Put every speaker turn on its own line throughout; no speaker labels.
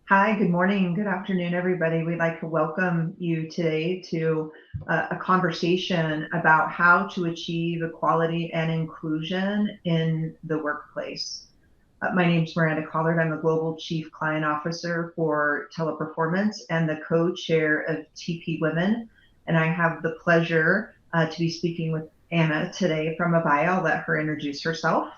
Hi, good morning, good afternoon, everybody. We'd like to welcome you today to a conversation about how to achieve equality and inclusion in the workplace. My name is Miranda Collard. I'm the Global Chief Client Officer for Teleperformance and the co-chair of TP Women. And I have the pleasure to be speaking with Anna today from Avaya. I'll let her introduce herself.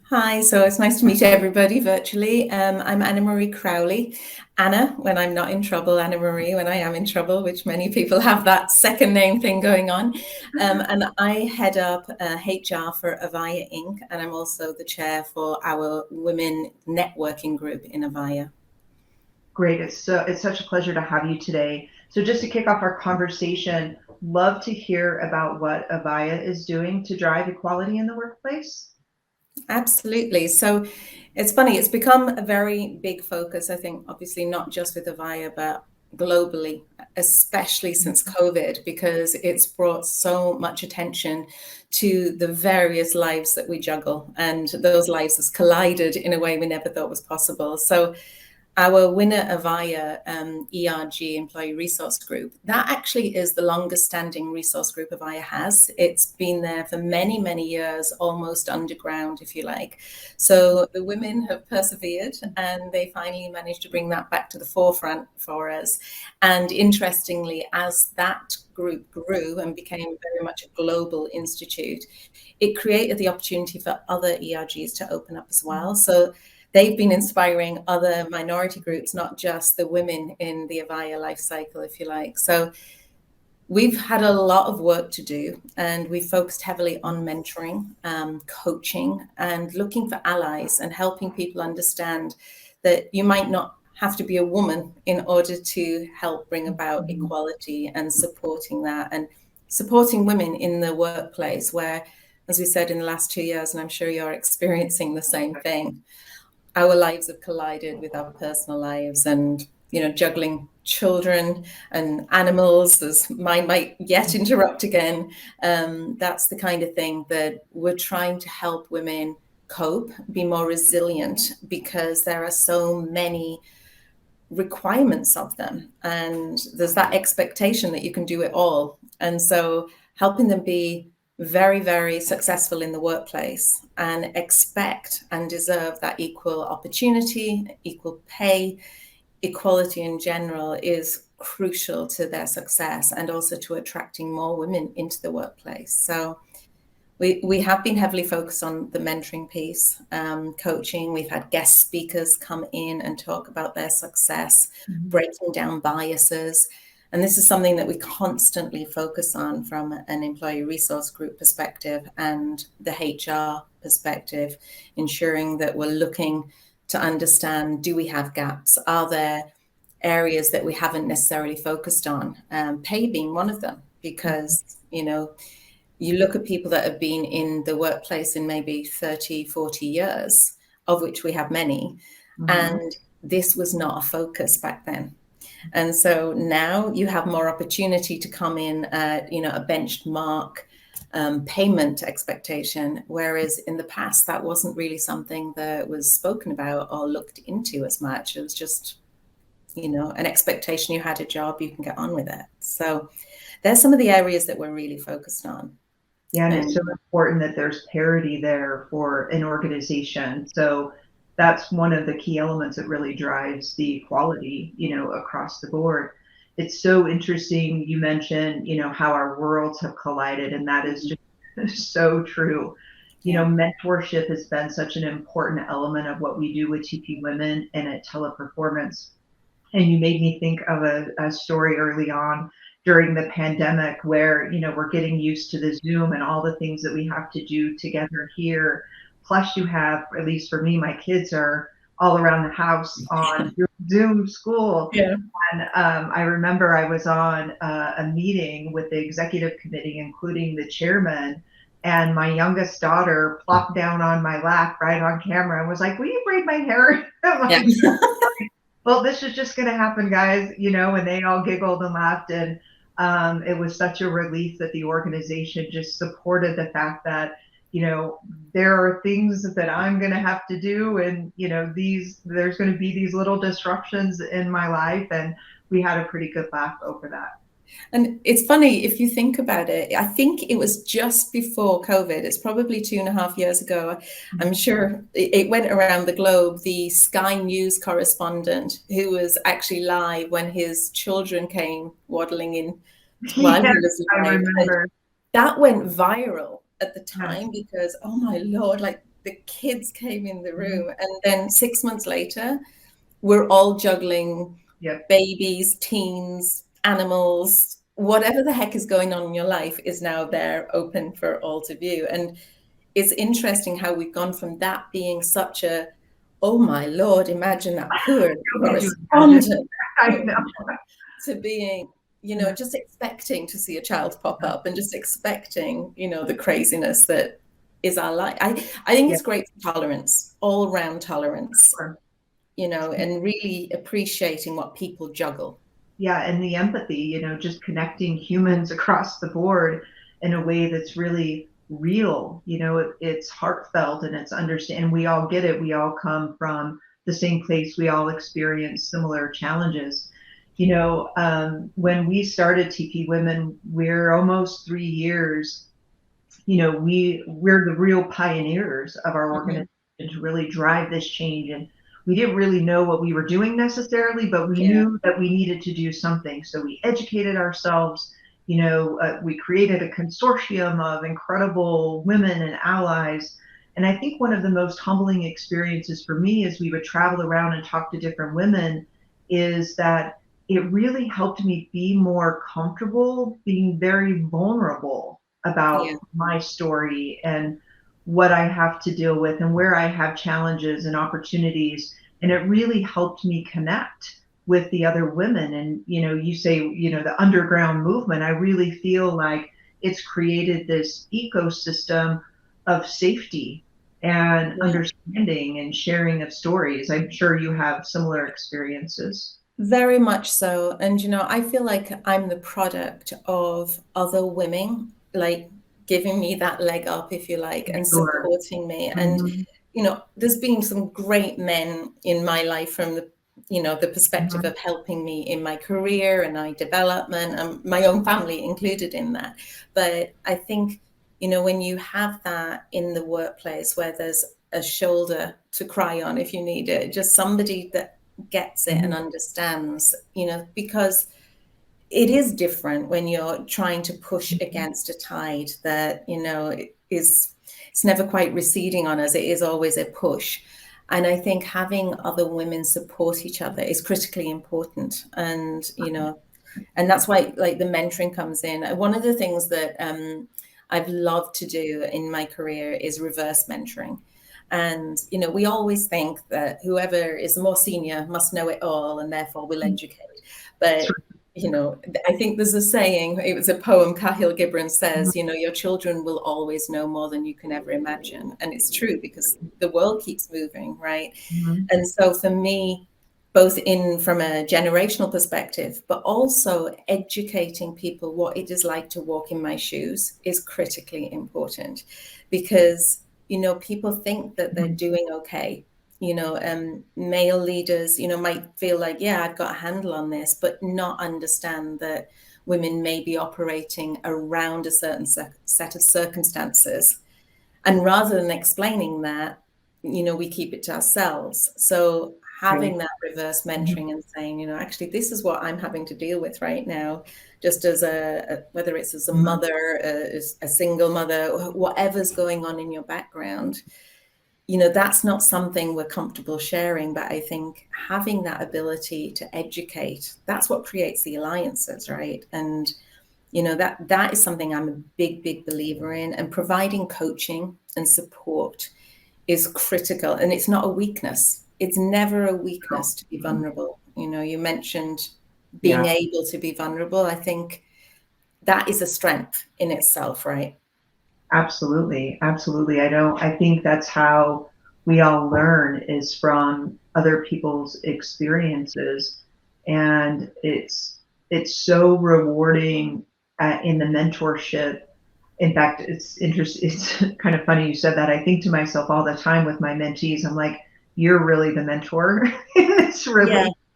Hi, so it's nice to meet everybody virtually. I'm Anna Marie Crowley. Anna, when I'm not in trouble, Anna Marie, when I am in trouble, which many people have that second name thing going on. And I head up HR for Avaya Inc. And I'm also the chair for our women networking group in Avaya.
Great. It's such a pleasure to have you today. So just to kick off our conversation, love to hear about what Avaya is doing to drive equality in the workplace.
Absolutely. So it's funny, it's become a very big focus, I think, obviously not just with Avaya, but globally, especially since COVID, because it's brought so much attention to the various lives that we juggle. And those lives has collided in a way we never thought was possible. So our winner Avaya ERG Employee Resource Group, that actually is the longest standing resource group Avaya has. It's been there for many, many years, almost underground, if you like. So the women have persevered and they finally managed to bring that back to the forefront for us. And interestingly, as that group grew and became very much a global institute, it created the opportunity for other ERGs to open up as well. So they've been inspiring other minority groups, not just the women in the Avaya life cycle, if you like. So we've had a lot of work to do, and we've focused heavily on mentoring, coaching, and looking for allies and helping people understand that you might not have to be a woman in order to help bring about equality, and supporting that and supporting women in the workplace where, as we said, in the last 2 years, and I'm sure you're experiencing the same thing, our lives have collided with our personal lives, and juggling children and animals, as mine might yet interrupt again. That's the kind of thing that we're trying to help women cope, be more resilient, because there are so many requirements of them, and there's that expectation that you can do it all. And so helping them be very, very successful in the workplace and expect and deserve that equal opportunity, equal pay, equality in general is crucial to their success, and also to attracting more women into the workplace. So we have been heavily focused on the mentoring piece, coaching. We've had guest speakers come in and talk about their success, breaking down biases. And this is something that we constantly focus on from an employee resource group perspective and the HR perspective, ensuring that we're looking to understand, do we have gaps? Are there areas that we haven't necessarily focused on? Pay being one of them, because, you look at people that have been in the workplace in maybe 30, 40 years, of which we have many, and this was not a focus back then. And so now you have more opportunity to come in at, a benchmark payment expectation, whereas in the past that wasn't really something that was spoken about or looked into as much. It was just, an expectation. You had a job, you can get on with it. So there's some of the areas that we're really focused on.
Yeah, and it's so important that there's parity there for an organization. So that's one of the key elements that really drives the equality, across the board. It's so interesting. You mentioned, how our worlds have collided, and that is just so true. Mentorship has been such an important element of what we do with TP Women and at Teleperformance. And you made me think of a story early on during the pandemic where, we're getting used to the Zoom and all the things that we have to do together here. Plus you have, at least for me, my kids are all around the house on Zoom school.
Yeah.
And I remember I was on a meeting with the executive committee, including the chairman, and my youngest daughter plopped down on my lap right on camera and was like, "Will you braid my hair?" I'm like, well, this is just going to happen, guys, and they all giggled and laughed. And it was such a relief that the organization just supported the fact that, you know, there are things that I'm going to have to do. And, there's going to be these little disruptions in my life. And we had a pretty good laugh over that.
And it's funny if you think about it. I think it was just before COVID. It's probably 2.5 years ago. I'm sure it went around the globe. The Sky News correspondent who was actually live when his children came waddling in while
Yes,
he was
I
live, and
remember.
that went viral at the
Yes.
time because, oh my Lord, like the kids came in the
Mhm.
room, and then 6 months later, we're all juggling
Yep.
babies, teens, animals, whatever the heck is going on in your life is now there open for all to view. And it's interesting how we've gone from that being such a, oh my Lord, imagine that poor
Could you imagine?
correspondent,
I know.
to being,
Yeah.
just expecting to see a child pop up and just expecting, the craziness that is our life. I think
Yeah.
it's great for tolerance, all round tolerance,
Sure.
and really appreciating what people juggle.
Yeah, and the empathy, just connecting humans across the board in a way that's really real. It's heartfelt and it's understand. And we all get it. We all come from the same place. We all experience similar challenges. When we started TP Women, we're almost 3 years. We're the real pioneers of our
Mhm.
organization to really drive this change. And we didn't really know what we were doing necessarily, but we
Yeah.
knew that we needed to do something. So we educated ourselves. We created a consortium of incredible women and allies. And I think one of the most humbling experiences for me as we would travel around and talk to different women is that it really helped me be more comfortable being very vulnerable
Yeah.
about my story and what I have to deal with and where I have challenges and opportunities. And it really helped me connect with the other women. And, you say, the underground movement, I really feel like it's created this ecosystem of safety and
Yeah.
understanding and sharing of stories. I'm sure you have similar experiences.
Very much so. And, I feel like I'm the product of other women, like giving me that leg up, if you like, and
Sure.
supporting me. And,
Mhm.
there's been some great men in my life from the perspective
Mhm.
of helping me in my career and my development, and my own family included in that. But I think, when you have that in the workplace where there's a shoulder to cry on if you need it, just somebody that gets it and
Mhm.
understands, because it is different when you're trying to push against a tide that, is it's never quite receding on us. It is always a push. And I think having other women support each other is critically important. And that's why like the mentoring comes in. One of the things that I've loved to do in my career is reverse mentoring. And we always think that whoever is more senior must know it all and therefore will educate. But I think there's a saying, it was a poem Cahill Gibran says, your children will always know more than you can ever imagine. And it's true because the world keeps moving, right?
Mhm.
And so for me, both in from a generational perspective, but also educating people what it is like to walk in my shoes is critically important because, people think that they're
Mhm.
doing okay. Male leaders, might feel like, yeah, I've got a handle on this, but not understand that women may be operating around a certain set of circumstances, and rather than explaining that, we keep it to ourselves. So
Right.
having that reverse
Mhm.
mentoring and saying, actually, this is what I'm having to deal with right now, just as whether it's as a
Mhm.
mother, as a single mother, whatever's going on in your background, that's not something we're comfortable sharing. But I think having that ability to educate, that's what creates the alliances, right? And that is something I'm a big believer in, and providing coaching and support is critical. And it's not a weakness. It's never a weakness to be
Mhm.
vulnerable. You mentioned being
Yeah.
able to be vulnerable. I think that is a strength in itself, right?
Absolutely, absolutely. I think that's how we all learn is from other people's experiences. And it's so rewarding in the mentorship In fact, it's interesting. It's kind of funny you said that. I think to myself all the time with my mentees, I'm like, you're really the mentor in this
Yeah,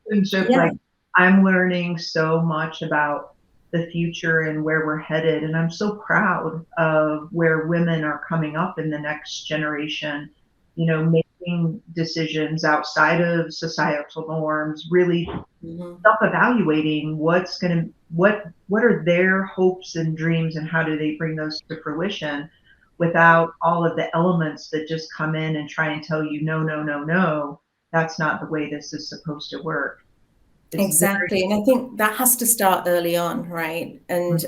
relationship.
yeah.
Like, I'm learning so much about the future and where we're headed. And I'm so proud of where women are coming up in the next generation, making decisions outside of societal norms, really
Mhm.
self-evaluating what are their hopes and dreams and how do they bring those to fruition without all of the elements that just come in and try and tell you no, no, no, no, that's not the way this is supposed to work. It's very
Exactly. And I think that has to start early on, right? And,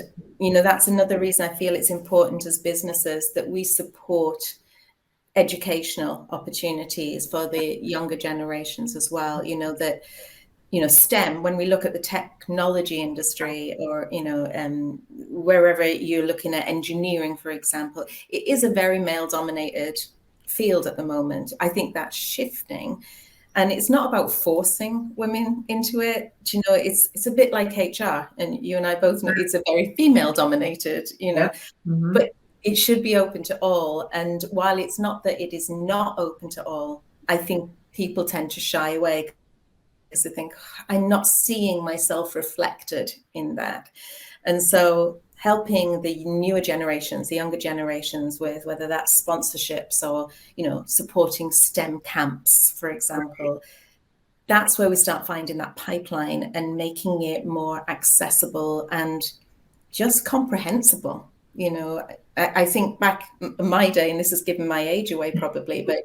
that's another reason I feel it's important as businesses that we support educational opportunities for the younger generations as well. That, STEM, when we look at the technology industry or, wherever you're looking at engineering, for example, it is a very male dominated field at the moment. I think that's shifting. And it's not about forcing women into it. It's a bit like HR, and you and I both know it's a very female dominated,
yep. Hmm.
but it should be open to all. And while it's not that it is not open to all, I think people tend to shy away because they think, I'm not seeing myself reflected in that. And so helping the newer generations, the younger generations, with whether that's sponsorships or, supporting STEM camps, for example, that's where we start finding that pipeline and making it more accessible and just comprehensible. I think back in my day, and this is giving my age away probably, but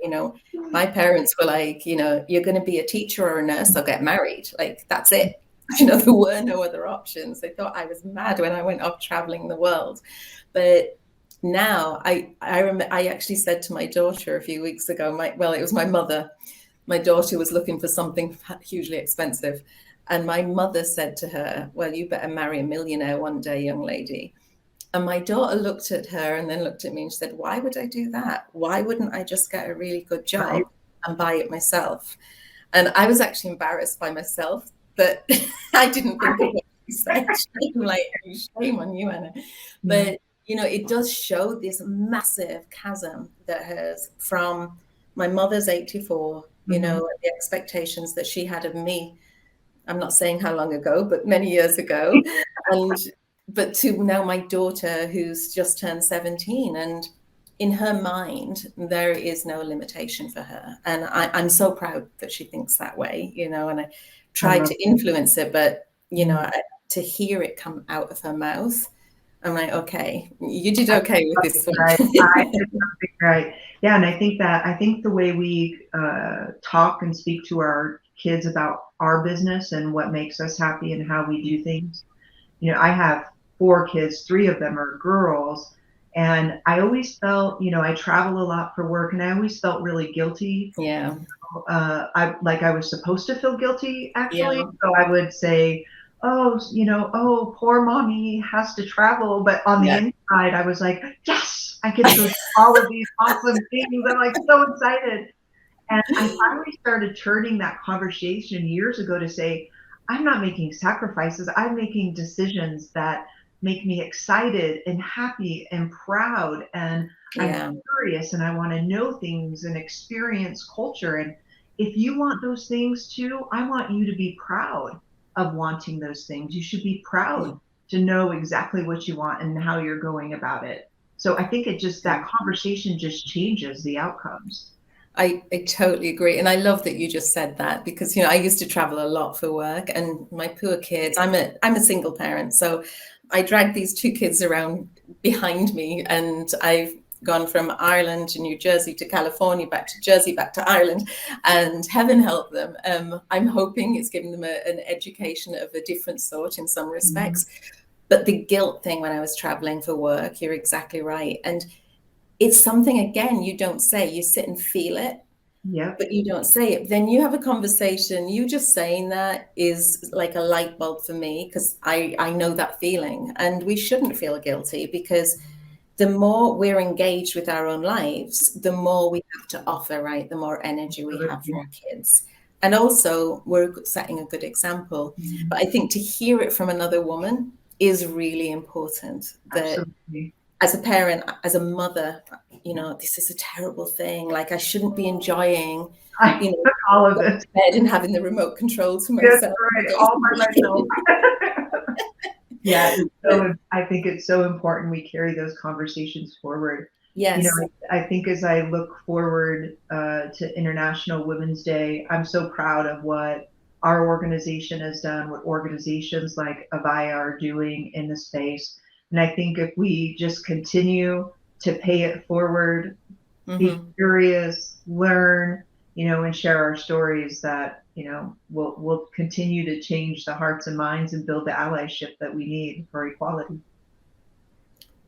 my parents were like, you're going to be a teacher or a nurse or get married. Like, that's it. There were no other options. They thought I was mad when I went off traveling the world. But now I remember I actually said to my daughter a few weeks ago, it was my mother. My daughter was looking for something hugely expensive. And my mother said to her, well, you better marry a millionaire one day, young lady. And my daughter looked at her and then looked at me and she said, why would I do that? Why wouldn't I just get a really good
Right.
job and buy it myself? And I was actually embarrassed by myself that I didn't think of what she said. I'm like, shame on you, Anna.
Yeah.
But, it does show this massive chasm that has from my mother's 84,
Hmm.
the expectations that she had of me. I'm not saying how long ago, but many years ago. And but to now my daughter who's just turned 17, and in her mind there is no limitation for her, and I'm so proud that she thinks that way, and I
I
try
love
to influence it, but
it.
to hear it come out of her mouth, I'm like, okay, you did okay with this one.
Right. I did something right. Yeah, and I think the way we talk and speak to our kids about our business and what makes us happy and how we do things. I have four kids, three of them are girls, and I always felt, I travel a lot for work, and I always felt really guilty.
Yeah,
I was supposed to feel guilty actually.
yeah,
So I would say, oh, oh, poor mommy has to travel. But on the
yeah,
inside, I was like, yes, I get to go do all of these awesome things. I'm like so excited. And I finally started turning that conversation years ago to say, I'm not making sacrifices. I'm making decisions that make me excited and happy and proud. And I'm
yeah,
curious and I want to know things and experience culture. And if you want those things too, I want you to be proud of wanting those things. You should be
yeah,
proud to know exactly what you want and how you're going about it. So I think that conversation just changes the outcomes.
I totally agree. And I love that you just said that because, I used to travel a lot for work, and my poor kids, I'm a single parent. So I dragged these two kids around behind me, and I've gone from Ireland to New Jersey to California, back to Jersey, back to Ireland, and heaven help them. I'm hoping it's given them an education of a different sort in some
Mhm.
respects. But the guilt thing when I was traveling for work, you're exactly right. And it's something, again, you don't say. You sit and feel it,
Yep.
but you don't say it. Then you have a conversation. You just saying that is like a light bulb for me, because I know that feeling, and we shouldn't feel guilty, because the more we're engaged with our own lives, the more we have to offer, right? The more energy we have for our kids. And also, we're setting a good example.
Mhm.
But I think to hear it from another woman is really important. That
Absolutely.
as a parent, as a mother, this is a terrible thing. Like, I shouldn't be enjoying,
I
you know,
all of
going
it.
to bed and having the remote control to
That's
myself.
right, all by myself. Yeah, I think it's so important we carry those conversations forward.
Yes.
I think as I look forward to International Women's Day, I'm so proud of what our organization has done, what organizations like Avaya are doing in the space. And I think if we just continue to pay it forward, be
Hmm.
curious, learn, and share our stories, that, we'll continue to change the hearts and minds and build the allyship that we need for equality.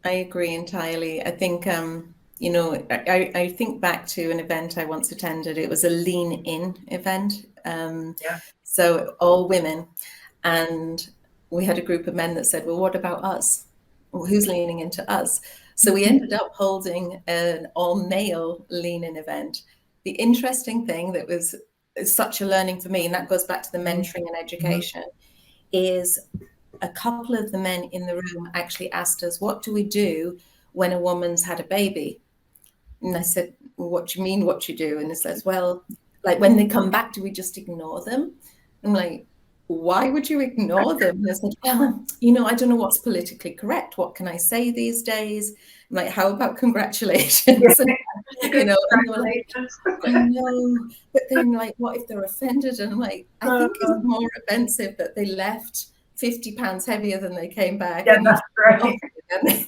I agree entirely. I think, I think back to an event I once attended. It was a lean in event.
Yeah.
So all women. And we had a group of men that said, well, what about us? Well, who's leaning into us? So we ended up holding an all male lean in event. The interesting thing that was such a learning for me, and that goes back to the mentoring and education, is a couple of the men in the room actually asked us, what do we do when a woman's had a baby? And I said, well, what do you mean, what you do? And it says, well, like, when they come back, do we just ignore them? I'm like, why would you ignore them? And I said, well, I don't know what's politically correct. What can I say these days? I'm like, how about congratulations?
Yeah.
And they were like,
Congratulations.
I know, but then, like, what if they're offended? And I'm like, I think it's more offensive that they left 50 pounds heavier than they came back,
Yeah,
and
that's right.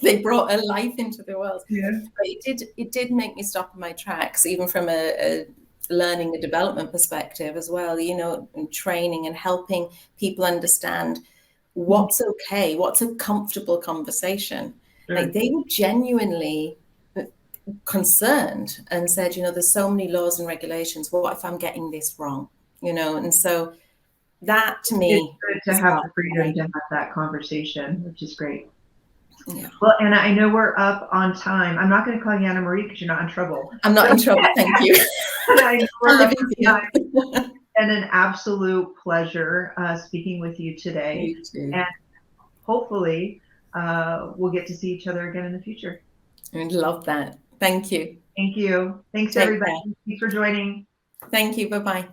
they brought a life into the world.
Yeah.
But it did make me stop in my tracks, even from a learning and development perspective as well, and training and helping people understand what's okay, what's a comfortable conversation. Like,
Sure.
they were genuinely concerned and said, there's so many laws and regulations. What if I'm getting this wrong? And so that to
It's
me
good to
is
have
what
the freedom to have that conversation, which is great.
yeah.
Well, Anna, I know we're up on time. I'm not going to call you Anna Marie because you're not in trouble.
I'm not in trouble, thank you.
But I know
I
we're
live
up
in
on
fear.
time, and an absolute pleasure speaking with you today.
You too.
And hopefully, we'll get to see each other again in the future.
I love that. Thank you.
Thank you. Thanks,
Take
everybody.
care.
Thanks for joining.
Thank you. Bye-bye.